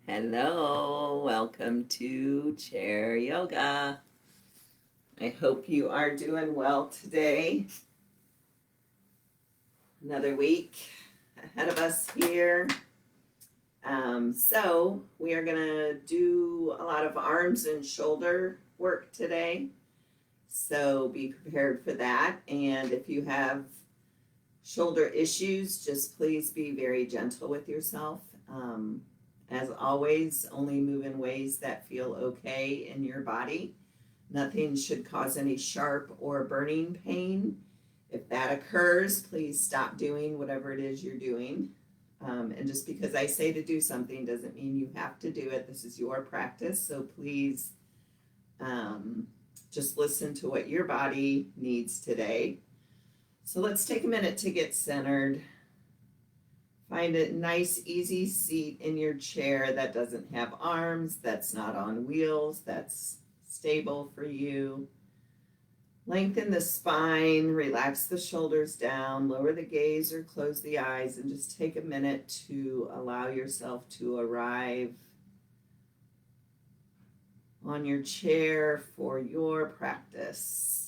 Hello, welcome to Chair Yoga. I hope you are doing well today. Another week ahead of us here. So we are going to do a lot of arms and shoulder work today. So be prepared for that. And if you have shoulder issues, just please be very gentle with yourself. As always, only move in ways that feel okay in your body. Nothing should cause any sharp or burning pain. If that occurs, please stop doing whatever it is you're doing. And just because I say to do something doesn't mean you have to do it. This is your practice, so please just listen to what your body needs today. So let's take a minute to get centered. Find a nice, easy seat in your chair that doesn't have arms, that's not on wheels, that's stable for you. Lengthen the spine, relax the shoulders down, lower the gaze or close the eyes, and just take a minute to allow yourself to arrive on your chair for your practice.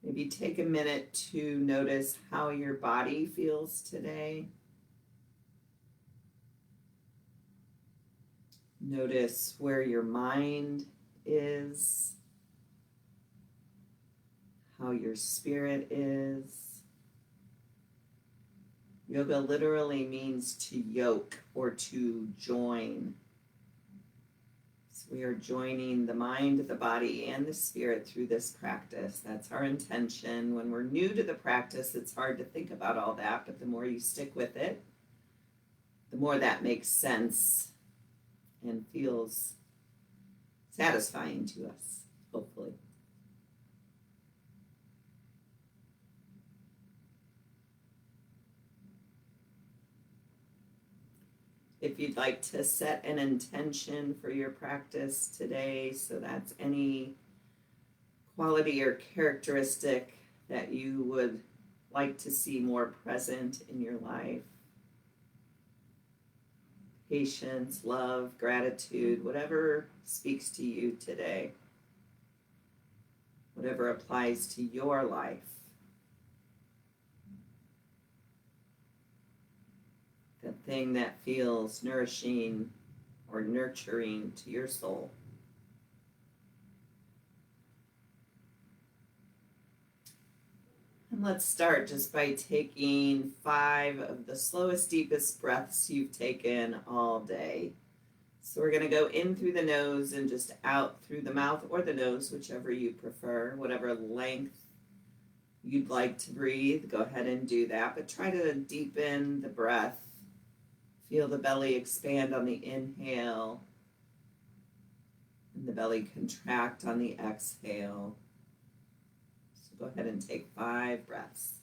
Maybe take a minute to notice how your body feels today. Notice where your mind is, how your spirit is. Yoga literally means to yoke or to join. So we are joining the mind, the body, and the spirit through this practice. That's our intention. When we're new to the practice, it's hard to think about all that, but the more you stick with it, the more that makes sense and feels satisfying to us, hopefully. If you'd like to set an intention for your practice today, so that's any quality or characteristic that you would like to see more present in your life. Patience, love, gratitude, whatever speaks to you today, whatever applies to your life. The thing that feels nourishing or nurturing to your soul. And let's start just by taking 5 of the slowest, deepest breaths you've taken all day. So we're going to go in through the nose and just out through the mouth or the nose, whichever you prefer, whatever length you'd like to breathe, go ahead and do that. But try to deepen the breath. Feel the belly expand on the inhale and the belly contract on the exhale. So go ahead and take 5 breaths.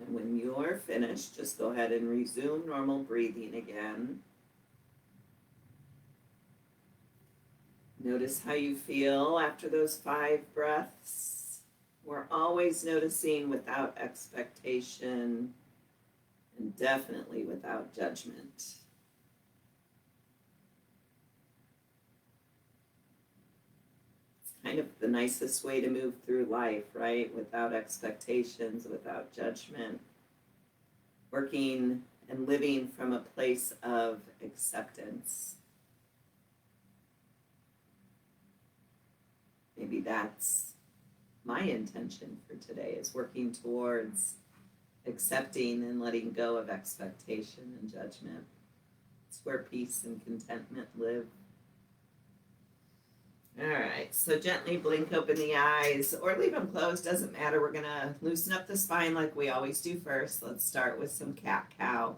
And when you're finished, just go ahead and resume normal breathing again. Notice how you feel after those 5 breaths. We're always noticing without expectation and definitely without judgment. Kind of the nicest way to move through life, right? Without expectations, without judgment. Working and living from a place of acceptance. Maybe that's my intention for today, is working towards accepting and letting go of expectation and judgment. It's where peace and contentment live. All right, so gently blink open the eyes or leave them closed, doesn't matter. We're gonna loosen up the spine like we always do first. Let's start with some cat-cow.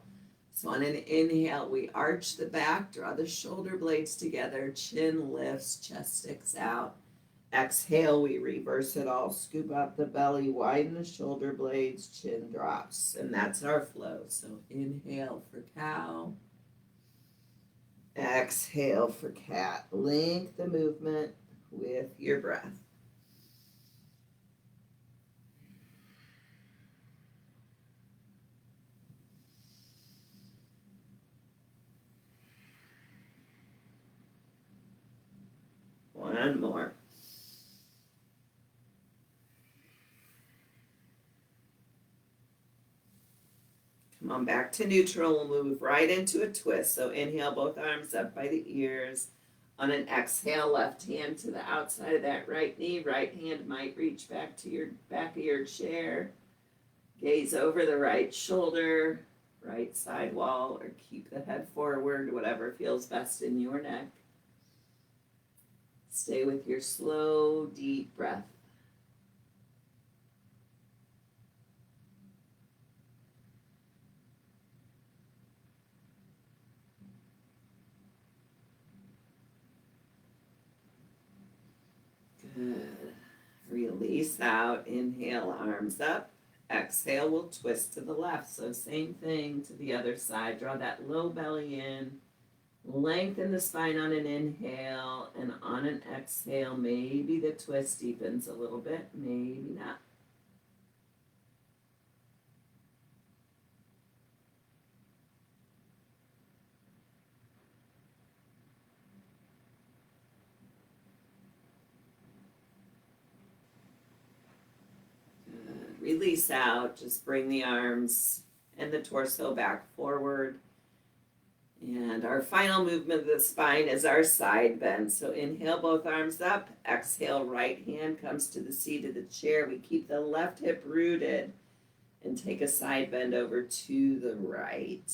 So on an inhale, we arch the back, draw the shoulder blades together, chin lifts, chest sticks out. Exhale, we reverse it all, scoop out the belly, widen the shoulder blades, chin drops. And that's our flow. So inhale for cow. Exhale for cat. Link the movement with your breath. One more. Come on back to neutral. We'll move right into a twist. So inhale, both arms up by the ears. On an exhale, left hand to the outside of that right knee. Right hand might reach back to your back of your chair. Gaze over the right shoulder, right side wall, or keep the head forward, whatever feels best in your neck. Stay with your slow, deep breath. Good. Release out. Inhale, arms up. Exhale, we'll twist to the left. So same thing to the other side. Draw that low belly in. Lengthen the spine on an inhale, and on an exhale, maybe the twist deepens a little bit, maybe not. Good. Release out. Just bring the arms and the torso back forward. And our final movement of the spine is our side bend. So inhale, both arms up. Exhale, right hand comes to the seat of the chair. We keep the left hip rooted and take a side bend over to the right.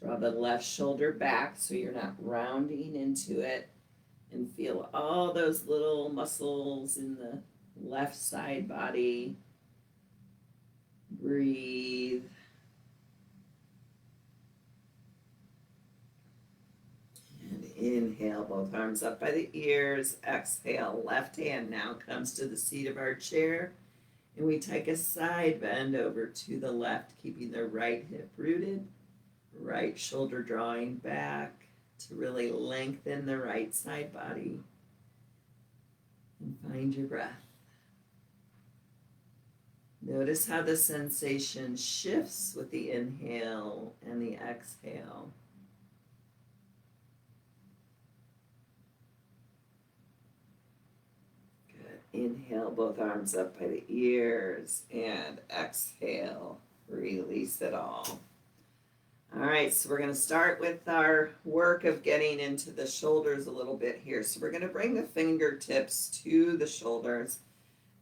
Draw the left shoulder back so you're not rounding into it. And feel all those little muscles in the left side body. Breathe. Inhale, both arms up by the ears. Exhale, left hand now comes to the seat of our chair. And we take a side bend over to the left, keeping the right hip rooted, right shoulder drawing back to really lengthen the right side body. And find your breath. Notice how the sensation shifts with the inhale and the exhale. Inhale, both arms up by the ears, and exhale, release it all. All right, so we're going to start with our work of getting into the shoulders a little bit here. So we're going to bring the fingertips to the shoulders,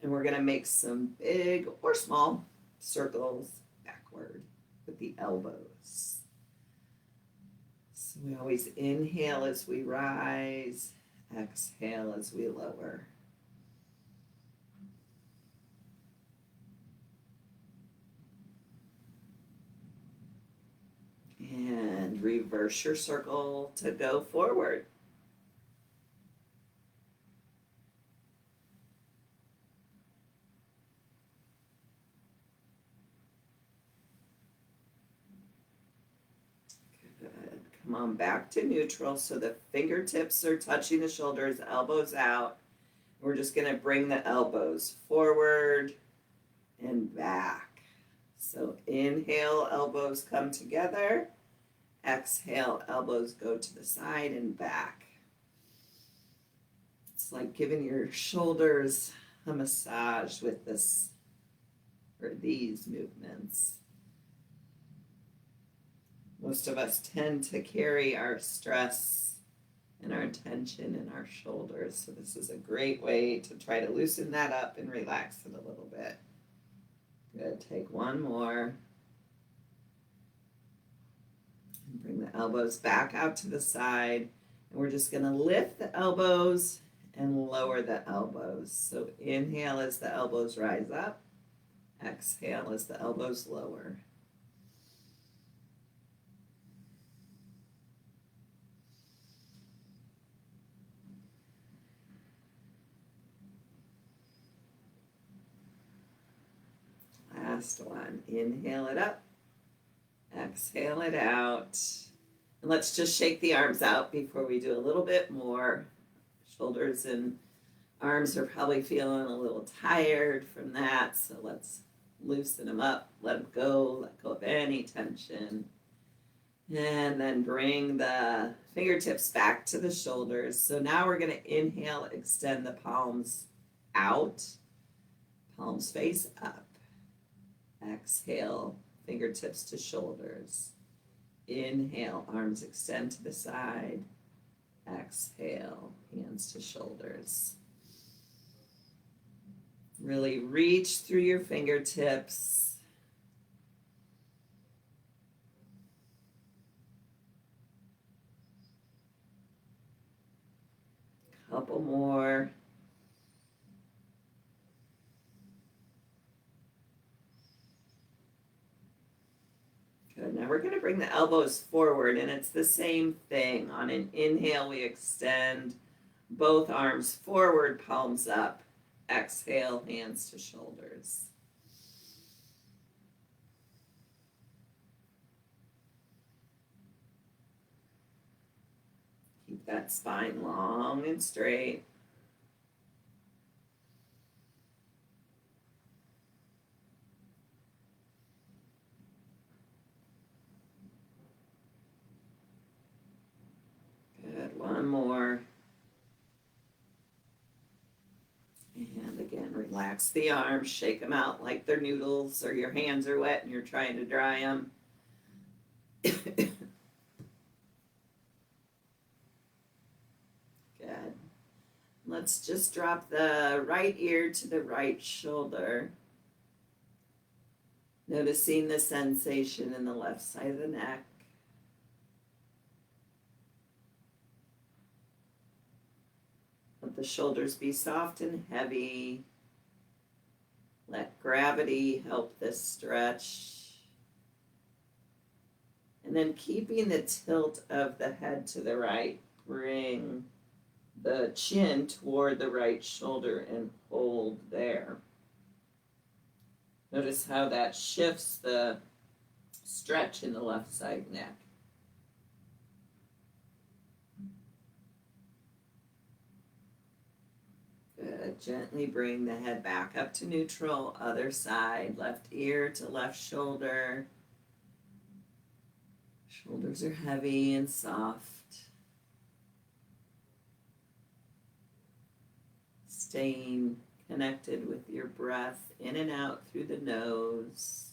and we're going to make some big or small circles backward with the elbows. So we always inhale as we rise, exhale as we lower. And reverse your circle to go forward. Good. Come on back to neutral so the fingertips are touching the shoulders, elbows out. We're just going to bring the elbows forward and back. So inhale, elbows come together. Exhale, elbows go to the side and back. It's like giving your shoulders a massage with this or these movements. Most of us tend to carry our stress and our tension in our shoulders. So this is a great way to try to loosen that up and relax it a little bit. Good. Take one more. And bring the elbows back out to the side. And we're just going to lift the elbows and lower the elbows. So inhale as the elbows rise up. Exhale as the elbows lower. Last one. Inhale it up. Exhale it out. And let's just shake the arms out before we do a little bit more. Shoulders and arms are probably feeling a little tired from that, so let's loosen them up, let go of any tension. And then bring the fingertips back to the shoulders. So now we're going to inhale, extend the palms out, palms face up. Exhale, fingertips to shoulders. Inhale, arms extend to the side. Exhale, hands to shoulders. Really reach through your fingertips. Couple more. Good. Now we're going to bring the elbows forward, and it's the same thing. On an inhale, we extend both arms forward, palms up. Exhale, hands to shoulders. Keep that spine long and straight. Good. One more. And again, relax the arms, shake them out like they're noodles, or your hands are wet and you're trying to dry them. Good. Let's just drop the right ear to the right shoulder. Noticing the sensation in the left side of the neck. Let the shoulders be soft and heavy. Let gravity help this stretch. And then keeping the tilt of the head to the right, bring the chin toward the right shoulder and hold there. Notice how that shifts the stretch in the left side neck. Good. Gently bring the head back up to neutral. Other side, left ear to left shoulder. Shoulders are heavy and soft. Staying connected with your breath in and out through the nose.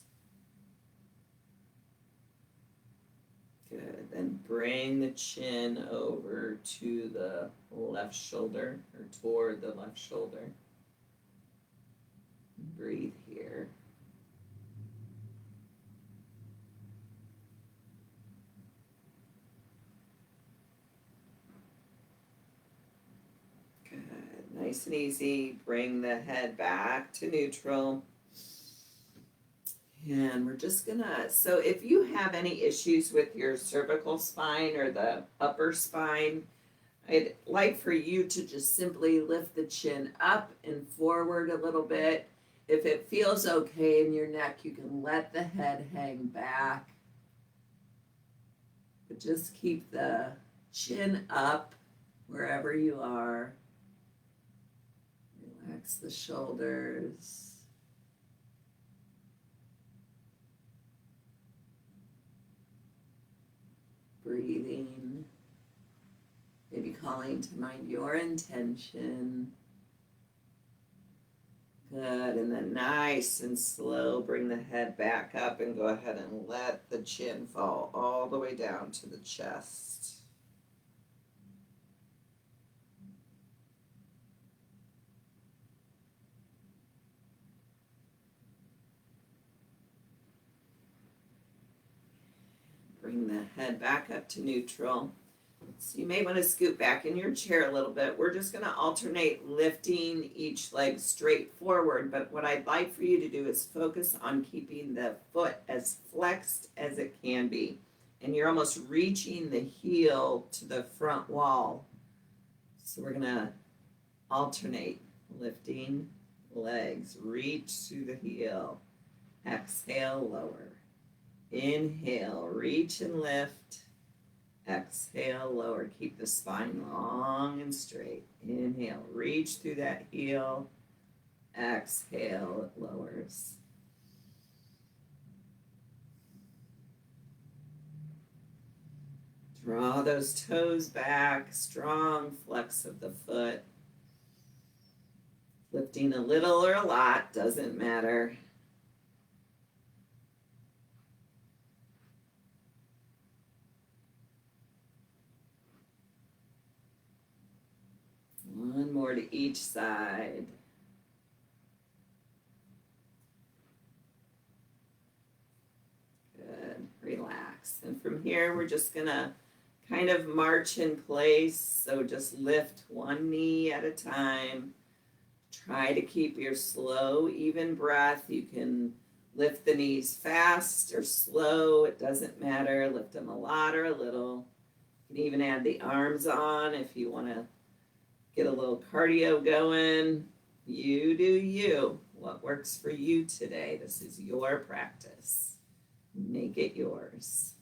Good. Then bring the chin over to the left shoulder, or toward the left shoulder. Breathe here. Good. Nice and easy. Bring the head back to neutral. And we're just gonna, so if you have any issues with your cervical spine or the upper spine, I'd like for you to just simply lift the chin up and forward a little bit. If it feels okay in your neck, you can let the head hang back. But just keep the chin up wherever you are. Relax the shoulders. Breathing, maybe calling to mind your intention. Good, and then nice and slow, bring the head back up and go ahead and let the chin fall all the way down to the chest. Bring the head back up to neutral. So you may want to scoot back in your chair a little bit. We're just going to alternate lifting each leg straight forward, but what I'd like for you to do is focus on keeping the foot as flexed as it can be. And you're almost reaching the heel to the front wall. So we're going to alternate lifting legs, reach through the heel, exhale, lower, inhale, reach and lift, exhale, lower. Keep the spine long and straight. Inhale, reach through that heel. Exhale, it lowers. Draw those toes back, strong flex of the foot. Lifting a little or a lot, doesn't matter. One more to each side. Good. Relax. And from here, we're just going to kind of march in place. So just lift one knee at a time. Try to keep your slow, even breath. You can lift the knees fast or slow. It doesn't matter. Lift them a lot or a little. You can even add the arms on if you want to get a little cardio going. You do you. What works for you today? This is your practice. Make it yours.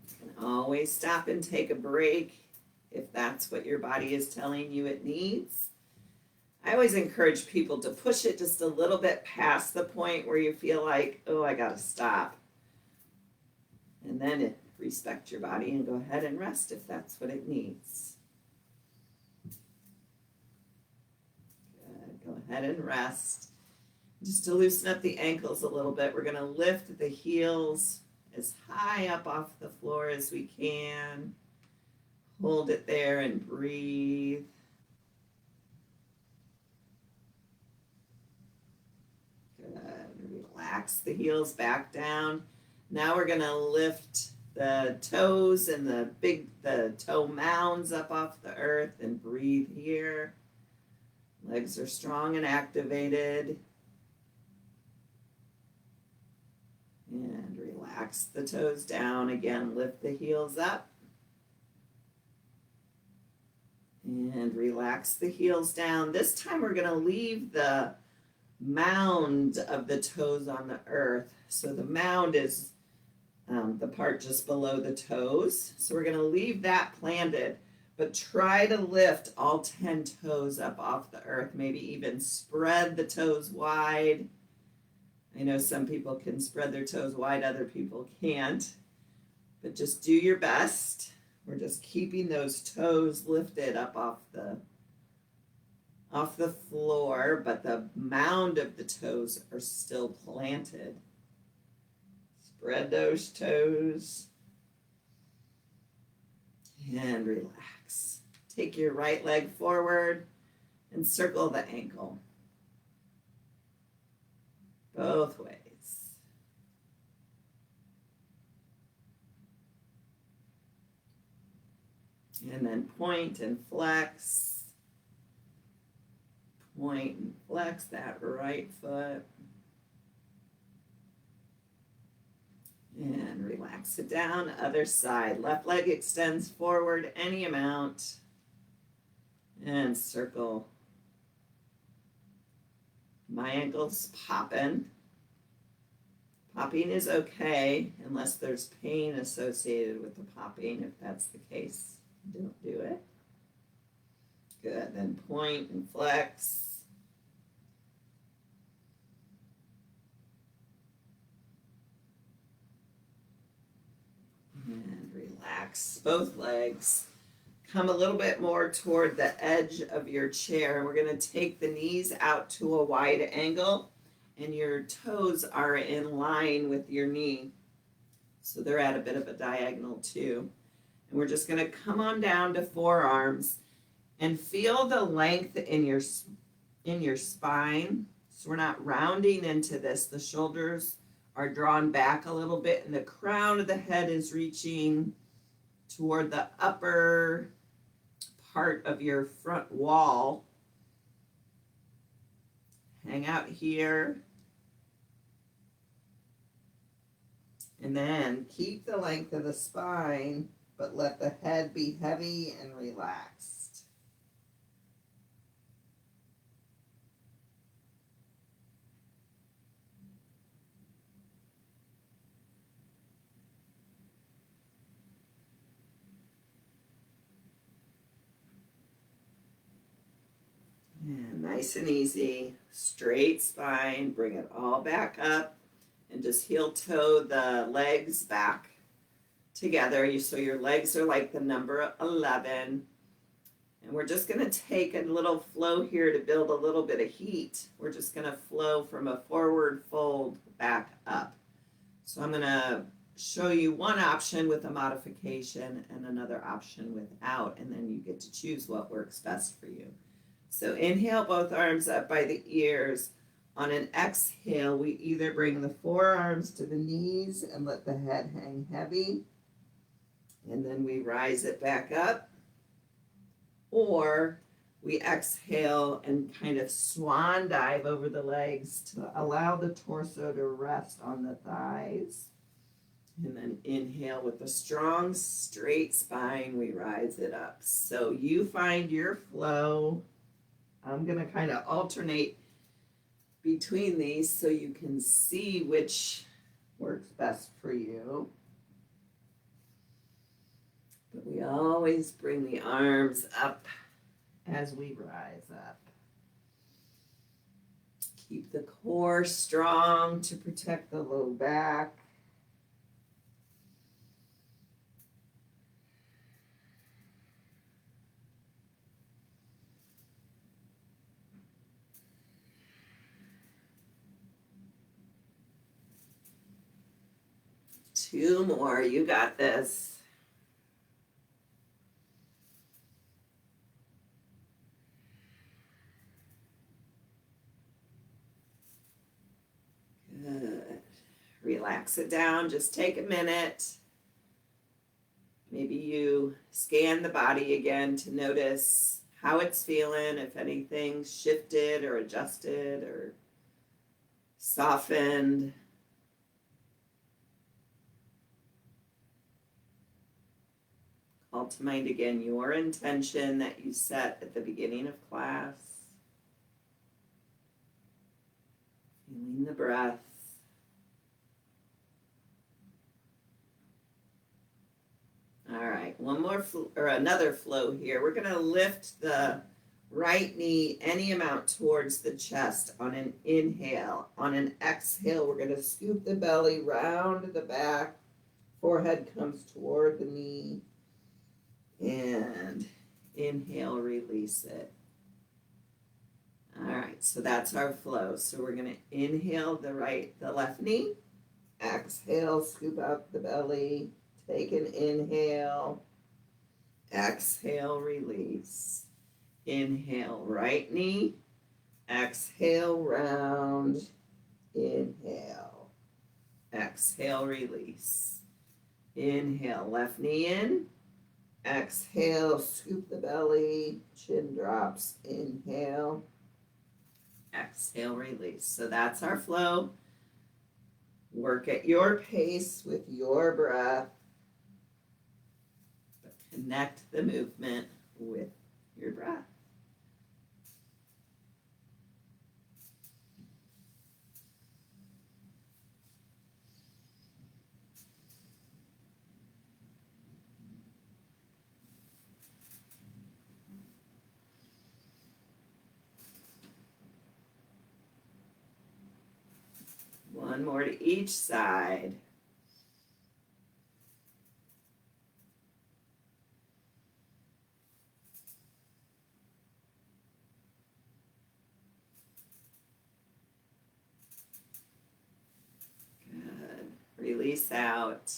You can always stop and take a break if that's what your body is telling you it needs. I always encourage people to push it just a little bit past the point where you feel like, oh, I gotta stop. And then respect your body and go ahead and rest if that's what it needs. Good. Go ahead and rest. Just to loosen up the ankles a little bit, we're gonna lift the heels as high up off the floor as we can. Hold it there and breathe. Good. Relax the heels back down. Now we're going to lift the toes and the toe mounds up off the earth and breathe here. Legs are strong and activated. And relax the toes down. Again, lift the heels up. And relax the heels down. This time we're going to leave the mound of the toes on the earth. So the mound is the part just below the toes. So we're going to leave that planted, but try to lift all 10 toes up off the earth. Maybe even spread the toes wide. I know some people can spread their toes wide, other people can't. But just do your best. We're just keeping those toes lifted up off the floor, but the mound of the toes are still planted. Spread those toes and relax. Take your right leg forward and circle the ankle. Both ways. And then point and flex. Point and flex that right foot. And relax it down. Other side. Left leg extends forward any amount. And circle. My ankle's popping. Popping is okay unless there's pain associated with the popping. If that's the case, don't do it. Good. Then point and flex. And relax both legs. Come a little bit more toward the edge of your chair. We're going to take the knees out to a wide angle, and your toes are in line with your knee. So they're at a bit of a diagonal too. And we're just going to come on down to forearms and feel the length in your spine. So we're not rounding into this. The shoulders are drawn back a little bit and the crown of the head is reaching toward the upper part of your front wall. Hang out here. And then keep the length of the spine, but let the head be heavy and relaxed. And nice and easy, straight spine, bring it all back up and just heel toe the legs back together. So your legs are like the number 11. And we're just going to take a little flow here to build a little bit of heat. We're just going to flow from a forward fold back up. So I'm going to show you one option with a modification and another option without, and then you get to choose what works best for you. So inhale both arms up by the ears. On an exhale, we either bring the forearms to the knees and let the head hang heavy, and then we rise it back up, or we exhale and kind of swan dive over the legs to allow the torso to rest on the thighs. And then inhale with a strong straight spine, we rise it up. So you find your flow. I'm going to kind of alternate between these so you can see which works best for you. But we always bring the arms up as we rise up. Keep the core strong to protect the low back. Two more, you got this. Good. Relax it down, just take a minute. Maybe you scan the body again to notice how it's feeling, if anything shifted or adjusted or softened. Call to mind again your intention that you set at the beginning of class. Feeling the breath. All right, one more or another flow here. We're going to lift the right knee any amount towards the chest on an inhale. On an exhale, we're going to scoop the belly round the back. Forehead comes toward the knee. And inhale, release it. All right, so that's our flow. So we're going to inhale the left knee. Exhale, scoop out the belly. Take an inhale. Exhale, release. Inhale, right knee. Exhale, round. Inhale. Exhale, release. Inhale, left knee in. Exhale, scoop the belly, chin drops, inhale, exhale, release. So that's our flow. Work at your pace with your breath, but connect the movement with your breath. One more to each side. Good. Release out.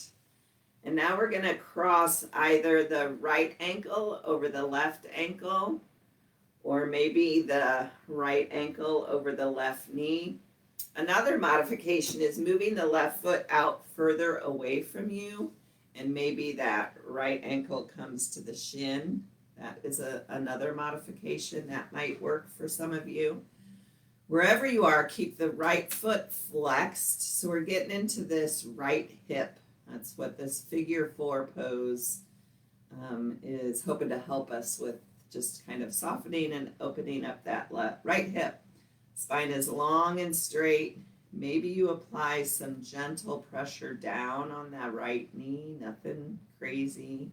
And now we're going to cross either the right ankle over the left ankle, or maybe the right ankle over the left knee. Another modification is moving the left foot out further away from you, and maybe that right ankle comes to the shin. That is another modification that might work for some of you. Wherever you are, keep the right foot flexed. So we're getting into this right hip. That's what this figure 4 pose is hoping to help us with, just kind of softening and opening up that right hip. Spine is long and straight. Maybe you apply some gentle pressure down on that right knee, nothing crazy.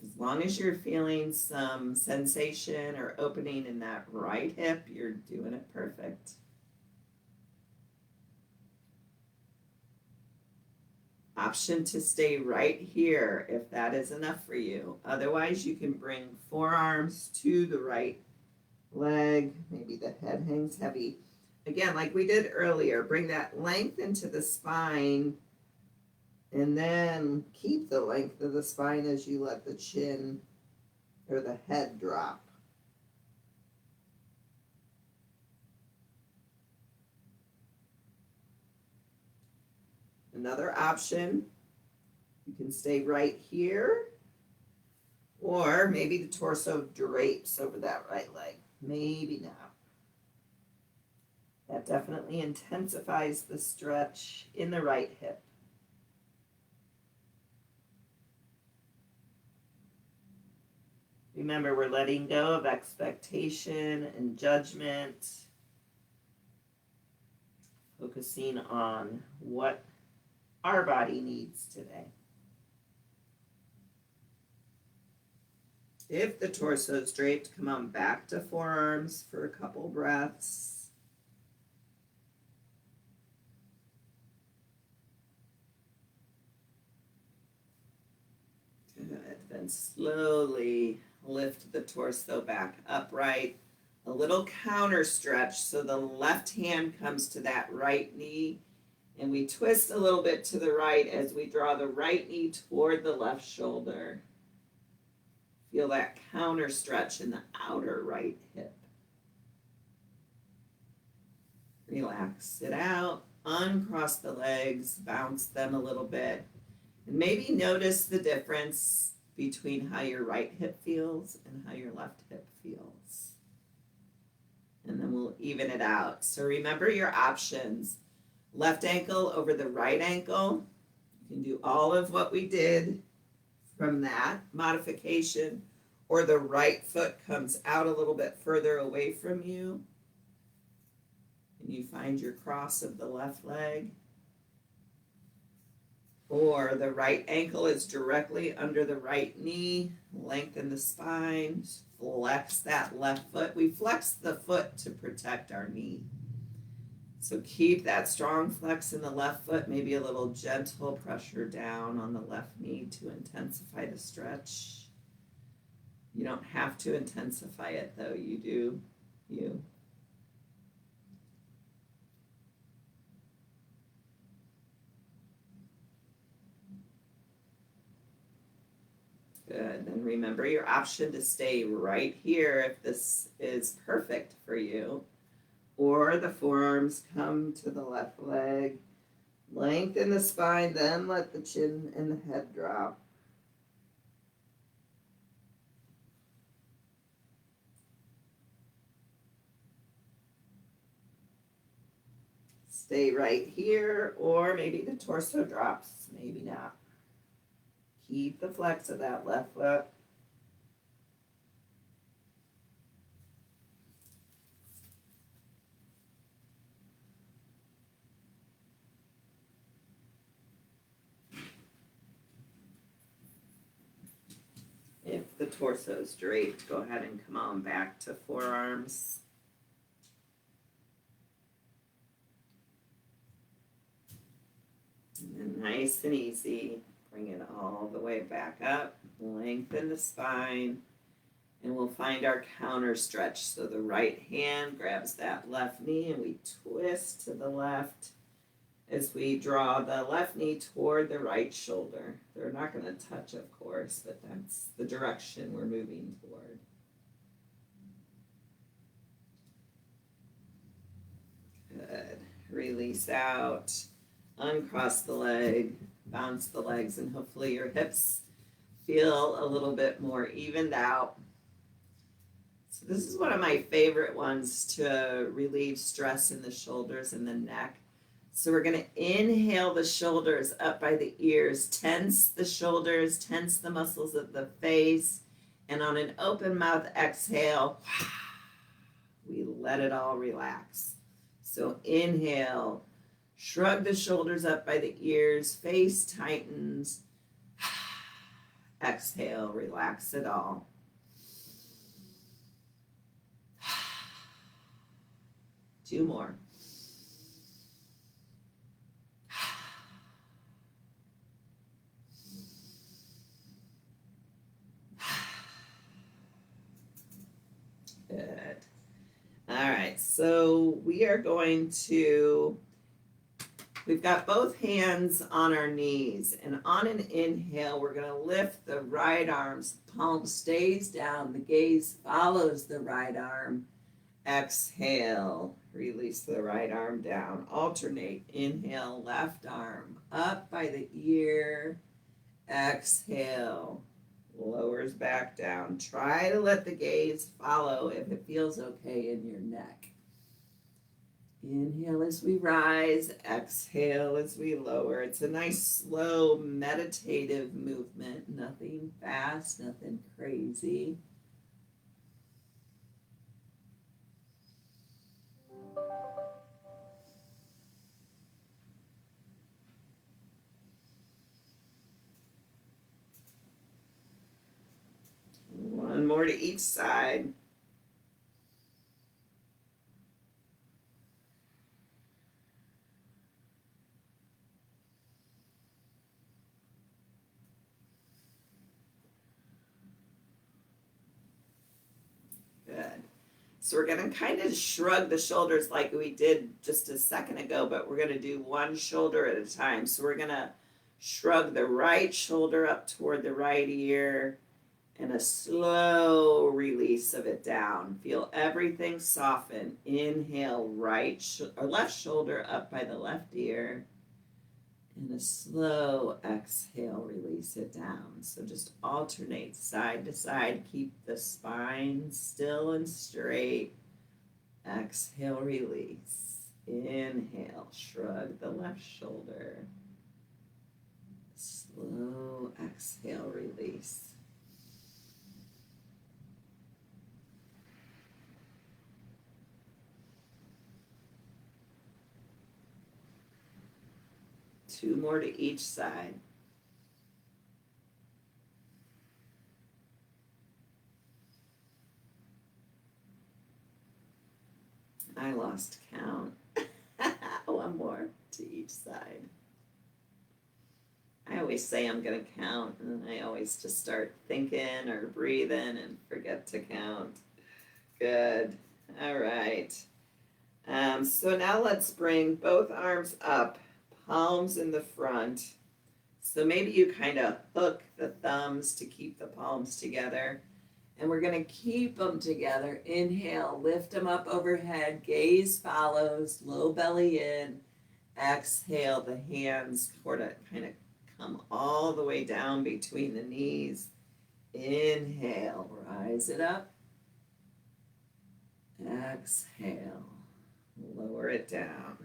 As long as you're feeling some sensation or opening in that right hip, you're doing it perfect. Option to stay right here if that is enough for you. Otherwise, you can bring forearms to the right leg. Maybe the head hangs heavy. Again, like we did earlier, bring that length into the spine and then keep the length of the spine as you let the chin or the head drop. Another option, you can stay right here, or maybe the torso drapes over that right leg. Maybe not. That definitely intensifies the stretch in the right hip. Remember, we're letting go of expectation and judgment, focusing on what our body needs today. If the torso is draped, come on back to forearms for a couple breaths. Good. Then slowly lift the torso back upright. A little counter stretch so the left hand comes to that right knee, and we twist a little bit to the right as we draw the right knee toward the left shoulder. Feel that counter stretch in the outer right hip. Relax it out, uncross the legs, bounce them a little bit, and maybe notice the difference between how your right hip feels and how your left hip feels. And then we'll even it out. So remember your options. Left ankle over the right ankle. You can do all of what we did from that modification, or the right foot comes out a little bit further away from you, and you find your cross of the left leg, or the right ankle is directly under the right knee. Lengthen the spine, flex that left foot. We flex the foot to protect our knee. So keep that strong flex in the left foot, maybe a little gentle pressure down on the left knee to intensify the stretch. You don't have to intensify it though, you do you. Good, then remember your option to stay right here if this is perfect for you. Or the forearms come to the left leg. Lengthen the spine, then let the chin and the head drop. Stay right here, or maybe the torso drops, maybe not. Keep the flex of that left foot. If the torso is draped, go ahead and come on back to forearms. And then nice and easy, bring it all the way back up, lengthen the spine, and we'll find our counter stretch. So the right hand grabs that left knee and we twist to the left. as we draw the left knee toward the right shoulder. They're not going to touch, of course, but that's the direction we're moving toward. Good. Release out. Uncross the leg. Bounce the legs, and hopefully your hips feel a little bit more evened out. So this is one of my favorite ones to relieve stress in the shoulders and the neck. So we're going to inhale the shoulders up by the ears, tense the shoulders, tense the muscles of the face, and on an open mouth exhale, we let it all relax. So inhale, shrug the shoulders up by the ears, face tightens. Exhale, relax it all. Two more. Good. All right, so we are going to, we've got both hands on our knees, and on an inhale, we're going to lift the right arms. Palm stays down, the gaze follows the right arm. Exhale, release the right arm down. Alternate, inhale, left arm up by the ear. Exhale, lowers back down. Try to let the gaze follow if it feels okay in your neck. Inhale as we rise, exhale as we lower. It's a nice, slow, meditative movement. Nothing fast, nothing crazy. One more to each side. Good. So we're going to kind of shrug the shoulders like we did just a second ago, but we're going to do one shoulder at a time. So we're going to shrug the right shoulder up toward the right ear and a slow release of it down. Feel everything soften. Inhale, left shoulder up by the left ear. And a slow exhale, release it down. So just alternate side to side. Keep the spine still and straight. Exhale, release. Inhale, shrug the left shoulder. Slow exhale, release. Two more to each side. I lost count. One more to each side. I always say I'm going to count, and then I always just start thinking or breathing and forget to count. Good. All right. So now let's bring both arms up. Palms in the front. So maybe you kind of hook the thumbs to keep the palms together. And we're going to keep them together. Inhale, lift them up overhead. Gaze follows, low belly in. Exhale, the hands kind of come all the way down between the knees. Inhale, rise it up. Exhale, lower it down.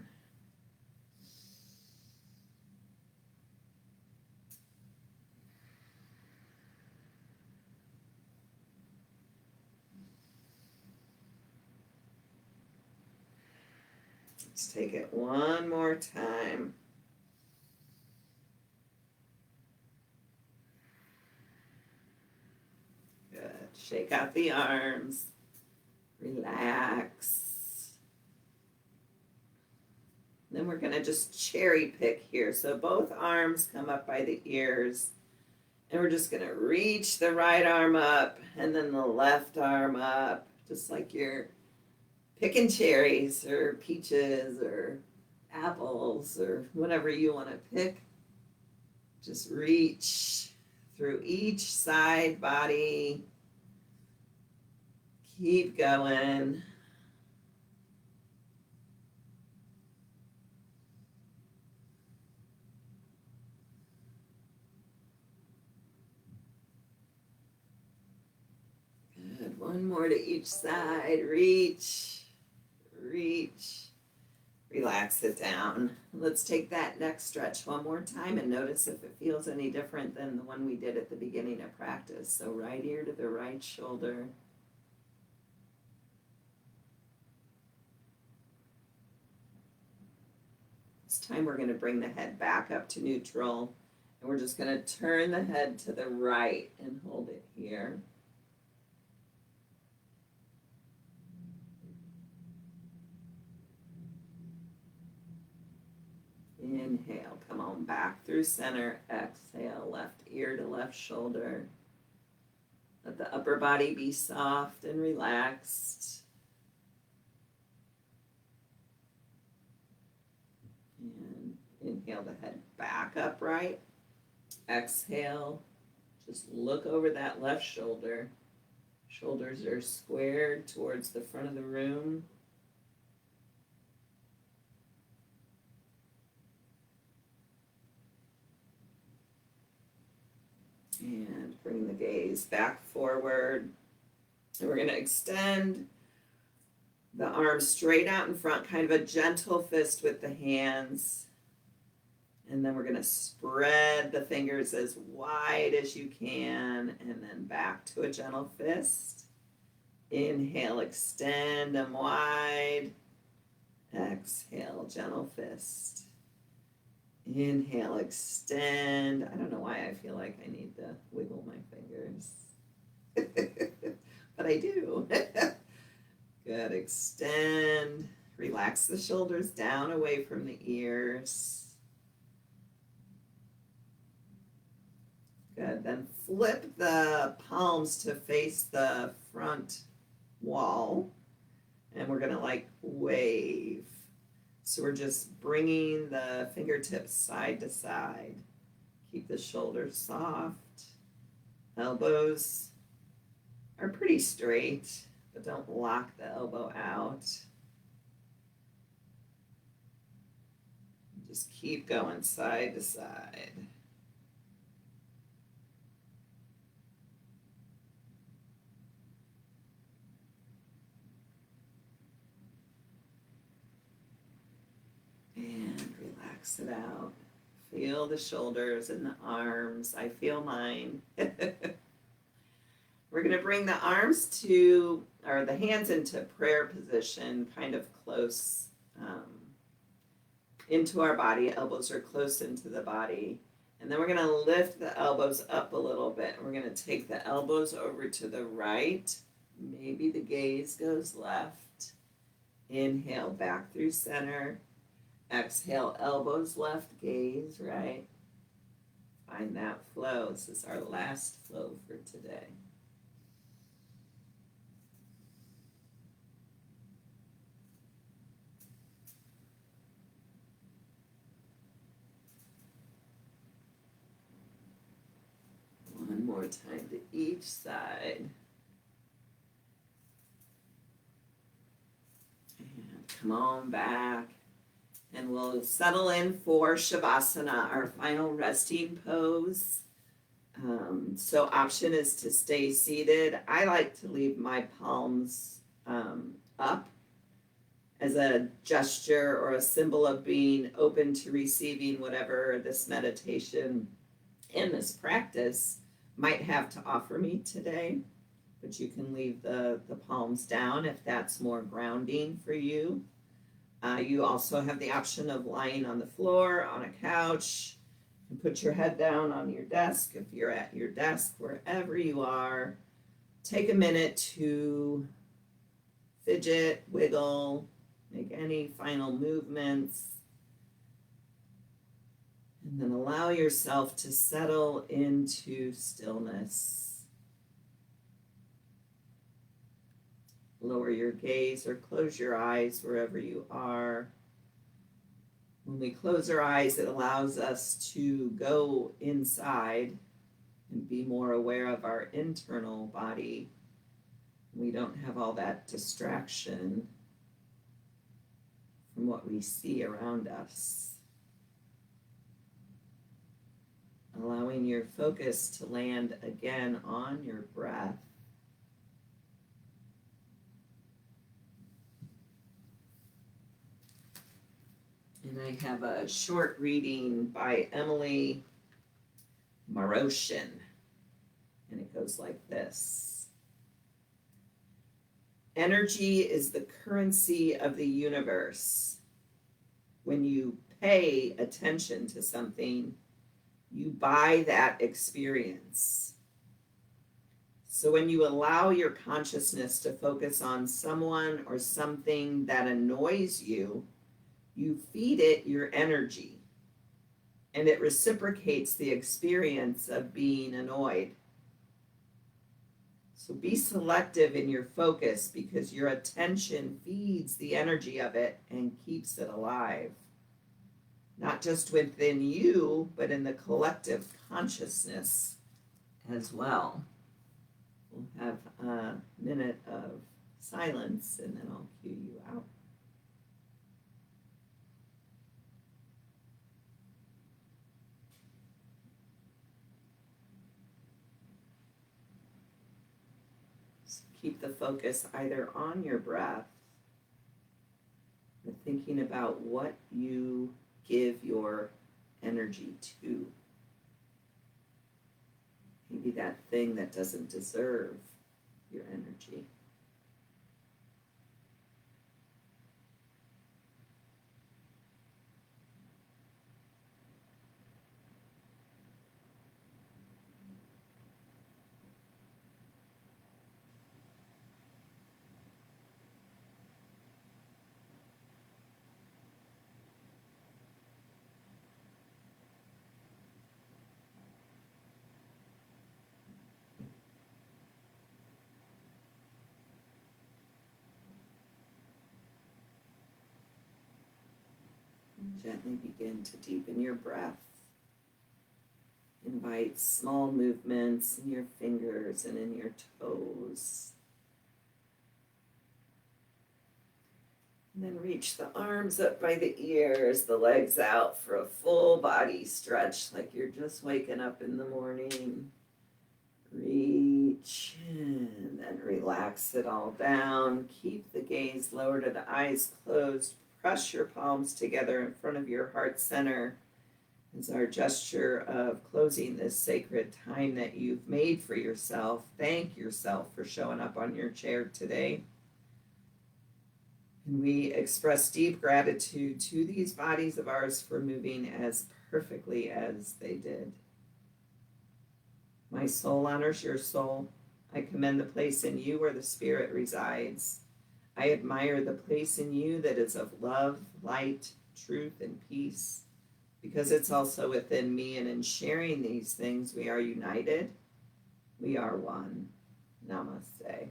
Let's take it one more time. Good. Shake out the arms. Relax. Then we're going to just cherry pick here. So both arms come up by the ears. And we're just going to reach the right arm up and then the left arm up, just like you're picking cherries or peaches or apples or whatever you want to pick. Just reach through each side body. Keep going. Good. One more to each side. Reach, reach. Relax it down. Let's take that neck stretch one more time and notice if it feels any different than the one we did at the beginning of practice. So right ear to the right shoulder. This time we're going to bring the head back up to neutral, and we're just going to turn the head to the right and hold it here. Inhale, come on back through center. Exhale, left ear to left shoulder. Let the upper body be soft and relaxed. And inhale the head back upright. Exhale, just look over that left shoulder. Shoulders are squared towards the front of the room. And bring the gaze back forward. And we're going to extend the arms straight out in front, kind of a gentle fist with the hands. And then we're going to spread the fingers as wide as you can, and then back to a gentle fist. Inhale, extend them wide. Exhale, gentle fist. Inhale, extend. I don't know why I feel like I need to wiggle my fingers. But I do. Good, extend. Relax the shoulders down away from the ears. Good, then flip the palms to face the front wall. And we're going to like wave. So we're just bringing the fingertips side to side. Keep the shoulders soft. Elbows are pretty straight, but don't lock the elbow out. Just keep going side to side. And relax it out. Feel the shoulders and the arms. I feel mine. We're going to bring the arms to, or the hands into prayer position, kind of close into our body. Elbows are close into the body. And then we're going to lift the elbows up a little bit. We're going to take the elbows over to the right. Maybe the gaze goes left. Inhale, back through center. Exhale, elbows left, gaze right. Find that flow. This is our last flow for today. One more time to each side. And come on back. And we'll settle in for Shavasana, our final resting pose. So option is to stay seated. I like to leave my palms up as a gesture or a symbol of being open to receiving whatever this meditation and this practice might have to offer me today. But you can leave the palms down if that's more grounding for you. You also have the option of lying on the floor, on a couch, and put your head down on your desk. If you're at your desk, wherever you are, take a minute to fidget, wiggle, make any final movements, and then allow yourself to settle into stillness. Lower your gaze or close your eyes wherever you are. When we close our eyes, it allows us to go inside and be more aware of our internal body. We don't have all that distraction from what we see around us. Allowing your focus to land again on your breath. And I have a short reading by Emily Maroshin, and it goes like this. Energy is the currency of the universe. When you pay attention to something, you buy that experience. So when you allow your consciousness to focus on someone or something that annoys you, you feed it your energy, and it reciprocates the experience of being annoyed. So be selective in your focus, because your attention feeds the energy of it and keeps it alive. Not just within you, but in the collective consciousness as well. We'll have a minute of silence, and then I'll cue you out. Keep the focus either on your breath or thinking about what you give your energy to. Maybe that thing that doesn't deserve your energy. Gently begin to deepen your breath. Invite small movements in your fingers and in your toes. And then reach the arms up by the ears, the legs out for a full body stretch, like you're just waking up in the morning. Reach and then relax it all down. Keep the gaze lower to the eyes closed. Press your palms together in front of your heart center as our gesture of closing this sacred time that you've made for yourself. Thank yourself for showing up on your chair today. And we express deep gratitude to these bodies of ours for moving as perfectly as they did. My soul honors your soul. I commend the place in you where the Spirit resides. I admire the place in you that is of love, light, truth, and peace, because it's also within me, and in sharing these things, we are united. We are one. Namaste.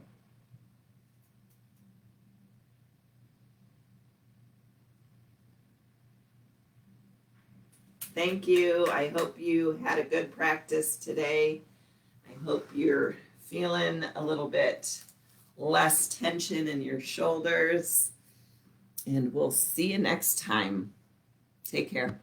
Thank you. I hope you had a good practice today. I hope you're feeling a little bit less tension in your shoulders. And we'll see you next time. Take care.